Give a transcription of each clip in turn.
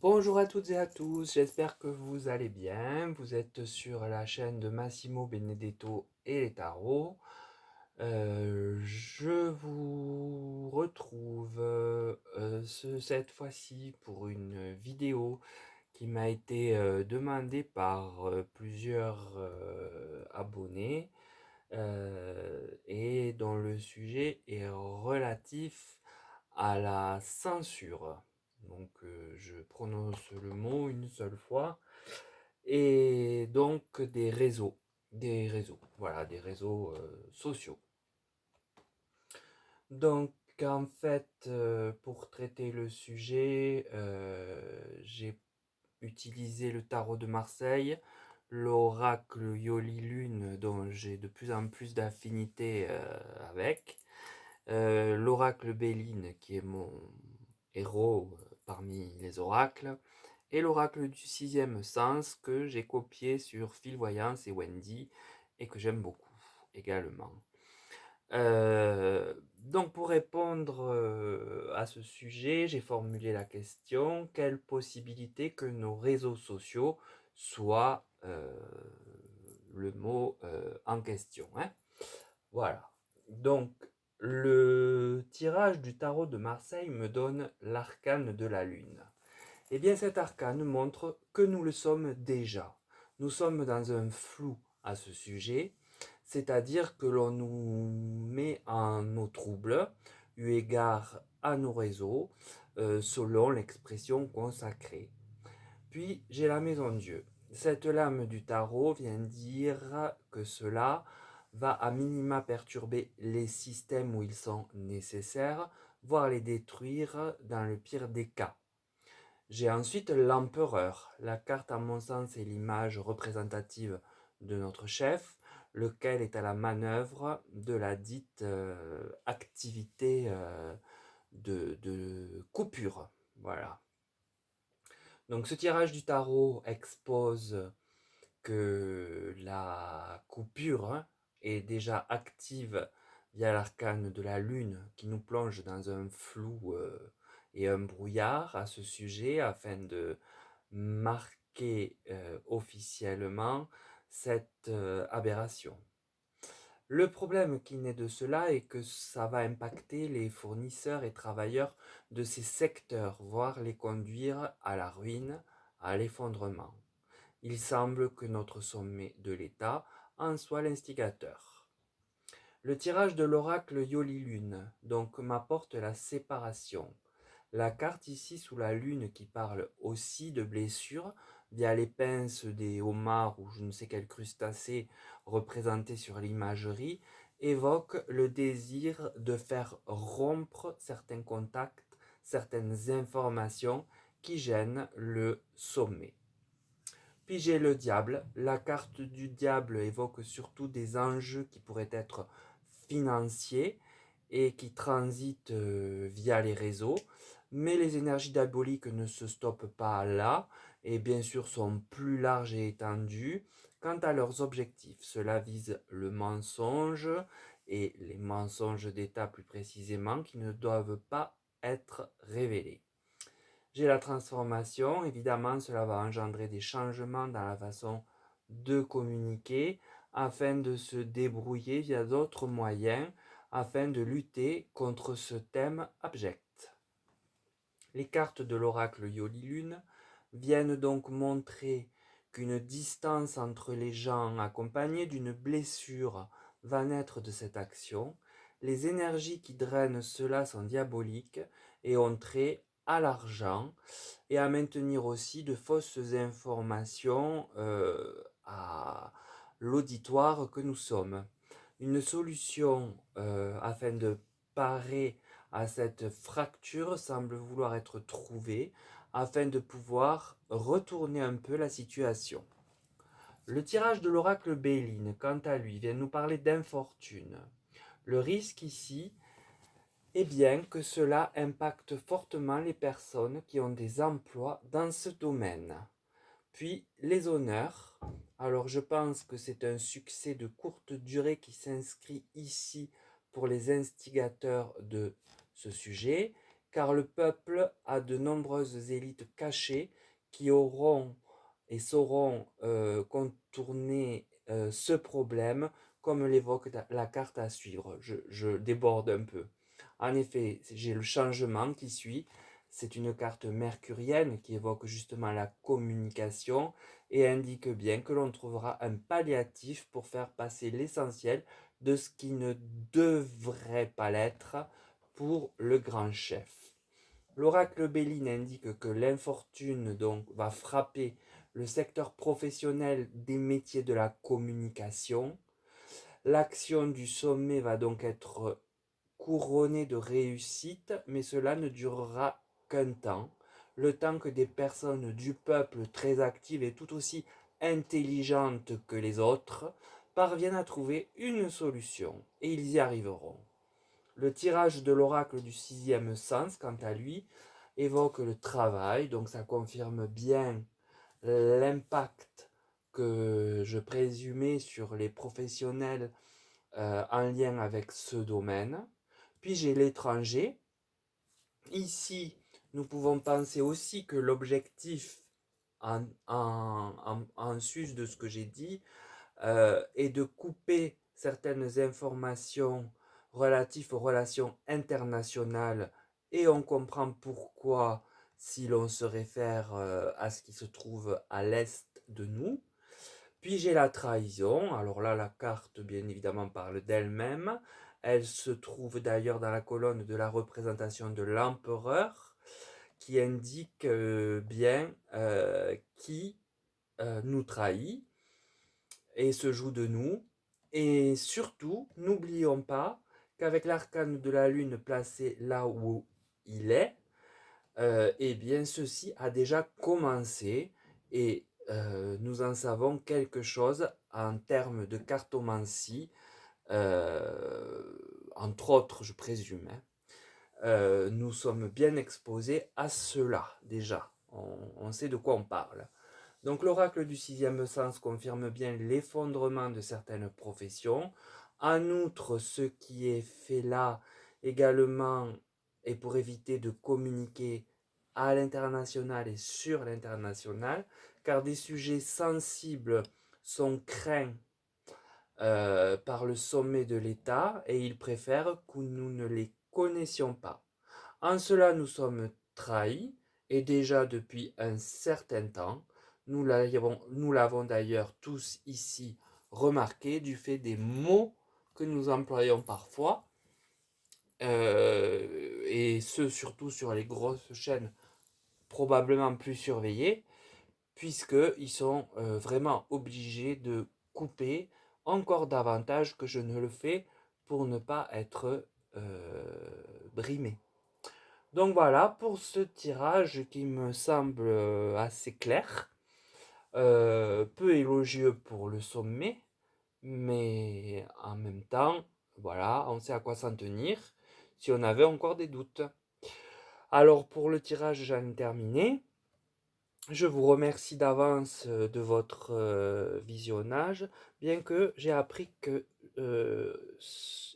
Bonjour à toutes et à tous, j'espère que vous allez bien. Vous êtes sur la chaîne de Massimo Benedetto et les tarots. Je vous retrouve cette fois-ci pour une vidéo qui m'a été demandée par plusieurs abonnés et dont le sujet est relatif à la censure. Donc je prononce le mot une seule fois. Et donc voilà, des réseaux sociaux. Donc en fait, pour traiter le sujet, j'ai utilisé le tarot de Marseille, l'oracle Yoli Lune, dont j'ai de plus en plus d'affinité avec, l'oracle Béline, qui est mon héros parmi les oracles, et l'oracle du sixième sens que j'ai copié sur Phil Voyance et Wendy et que j'aime beaucoup également. Donc pour répondre à ce sujet, j'ai formulé la question: quelle possibilité que nos réseaux sociaux soient le mot en question, hein. Voilà. Donc le tirage du tarot de Marseille me donne l'arcane de la lune. Eh bien, cet arcane montre que nous le sommes déjà. Nous sommes dans un flou à ce sujet, c'est-à-dire que l'on nous met en eau trouble, eu égard à nos réseaux, selon l'expression consacrée. Puis, j'ai la maison Dieu. Cette lame du tarot vient dire que cela va à minima perturber les systèmes où ils sont nécessaires, voire les détruire dans le pire des cas. J'ai ensuite l'empereur. La carte, à mon sens, est l'image représentative de notre chef, lequel est à la manœuvre de la dite activité de coupure. Voilà. Donc ce tirage du tarot expose que la coupure est déjà active via l'arcane de la lune qui nous plonge dans un flou et un brouillard à ce sujet afin de marquer officiellement cette aberration. Le problème qui naît de cela est que ça va impacter les fournisseurs et travailleurs de ces secteurs, voire les conduire à la ruine, à l'effondrement. Il semble que notre sommet de l'État en soit l'instigateur. Le tirage de l'oracle Yoli Lune donc m'apporte la séparation. La carte ici sous la lune qui parle aussi de blessures via les pinces des homards ou je ne sais quel crustacé représenté sur l'imagerie évoque le désir de faire rompre certains contacts, certaines informations qui gênent le sommet. Puis j'ai le diable. La carte du diable évoque surtout des enjeux qui pourraient être financiers et qui transitent via les réseaux. Mais les énergies diaboliques ne se stoppent pas là et bien sûr sont plus larges et étendues quant à leurs objectifs. Cela vise le mensonge et les mensonges d'État plus précisément qui ne doivent pas être révélés. J'ai la transformation, évidemment cela va engendrer des changements dans la façon de communiquer afin de se débrouiller via d'autres moyens afin de lutter contre ce thème abject. Les cartes de l'oracle Yoli Lune viennent donc montrer qu'une distance entre les gens accompagnée d'une blessure va naître de cette action. Les énergies qui drainent cela sont diaboliques et ont trait à l'argent et à maintenir aussi de fausses informations à l'auditoire que nous sommes. Une solution afin de parer à cette fracture semble vouloir être trouvée afin de pouvoir retourner un peu la situation. Le tirage de l'oracle Béline, quant à lui, vient nous parler d'infortune. Le risque ici est bien que cela impacte fortement les personnes qui ont des emplois dans ce domaine. Puis les honneurs. Alors je pense que c'est un succès de courte durée qui s'inscrit ici pour les instigateurs de ce sujet car le peuple a de nombreuses élites cachées qui auront et sauront contourner ce problème, comme l'évoque la carte à suivre. Je déborde un peu. En effet, j'ai le changement qui suit. C'est une carte mercurienne qui évoque justement la communication et indique bien que l'on trouvera un palliatif pour faire passer l'essentiel de ce qui ne devrait pas l'être pour le grand chef. L'oracle Béline indique que l'infortune donc va frapper le secteur professionnel des métiers de la communication. L'action du sommet va donc être couronnée de réussite, mais cela ne durera qu'un temps, le temps que des personnes du peuple très actives et tout aussi intelligentes que les autres parviennent à trouver une solution, et ils y arriveront. Le tirage de l'oracle du sixième sens, quant à lui, évoque le travail, donc ça confirme bien l'impact que je présumais sur les professionnels en lien avec ce domaine. Puis j'ai l'étranger. Ici, nous pouvons penser aussi que l'objectif, en sus de ce que j'ai dit, est de couper certaines informations relatives aux relations internationales, et on comprend pourquoi si l'on se réfère à ce qui se trouve à l'est de nous. Puis j'ai la trahison. Alors là, la carte, bien évidemment, parle d'elle-même. Elle se trouve d'ailleurs dans la colonne de la représentation de l'empereur, qui indique bien qui nous trahit et se joue de nous. Et surtout, n'oublions pas qu'avec l'arcane de la lune placé là où il est, eh bien ceci a déjà commencé, et nous en savons quelque chose en termes de cartomancie, entre autres, je présume. Hein. Nous sommes bien exposés à cela déjà. On sait de quoi on parle. Donc l'oracle du sixième sens confirme bien l'effondrement de certaines professions. En outre, ce qui est fait là également est pour éviter de communiquer à l'international et sur l'international, car des sujets sensibles sont craints par le sommet de l'État, et ils préfèrent que nous ne les connaissions pas. En cela, nous sommes trahis, et déjà depuis un certain temps. Nous l'avons d'ailleurs tous ici remarqué du fait des mots que nous employons parfois, et ce surtout sur les grosses chaînes probablement plus surveillées, puisqu'ils sont vraiment obligés de couper encore davantage que je ne le fais pour ne pas être brimé. Donc voilà pour ce tirage qui me semble assez clair, peu élogieux pour le sommet, mais en même temps, voilà, on sait à quoi s'en tenir si on avait encore des doutes. Alors pour le tirage, j'en ai terminé. Je vous remercie d'avance de votre visionnage, bien que j'ai appris que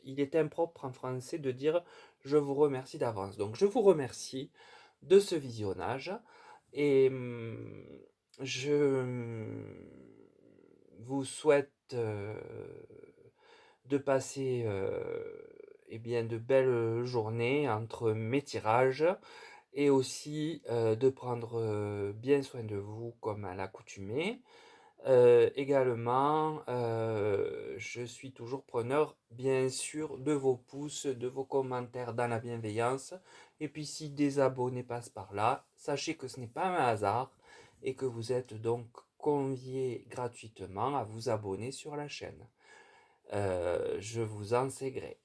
il est impropre en français de dire je vous remercie d'avance. Donc je vous remercie de ce visionnage, et je vous souhaite de passer eh bien, de belles journées entre mes tirages, et aussi de prendre bien soin de vous comme à l'accoutumée. Également, je suis toujours preneur, bien sûr, de vos pouces, de vos commentaires dans la bienveillance. Et puis si des abonnés passent par là, sachez que ce n'est pas un hasard, et que vous êtes donc conviés gratuitement à vous abonner sur la chaîne. Je vous en sais gré.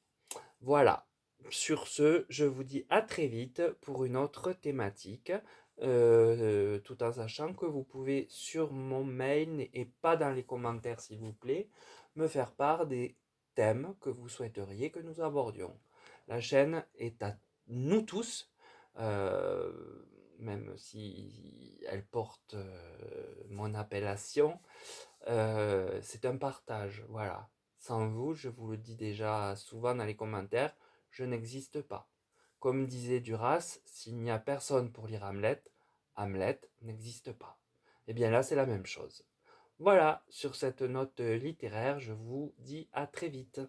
Voilà. Sur ce, je vous dis à très vite pour une autre thématique, tout en sachant que vous pouvez sur mon mail, et pas dans les commentaires s'il vous plaît, me faire part des thèmes que vous souhaiteriez que nous abordions. La chaîne est à nous tous, euh, même si elle porte mon appellation, c'est un partage, voilà. Sans vous, je vous le dis déjà souvent dans les commentaires, je n'existe pas. Comme disait Duras, s'il n'y a personne pour lire Hamlet, Hamlet n'existe pas. Et bien là, c'est la même chose. Voilà, sur cette note littéraire, je vous dis à très vite.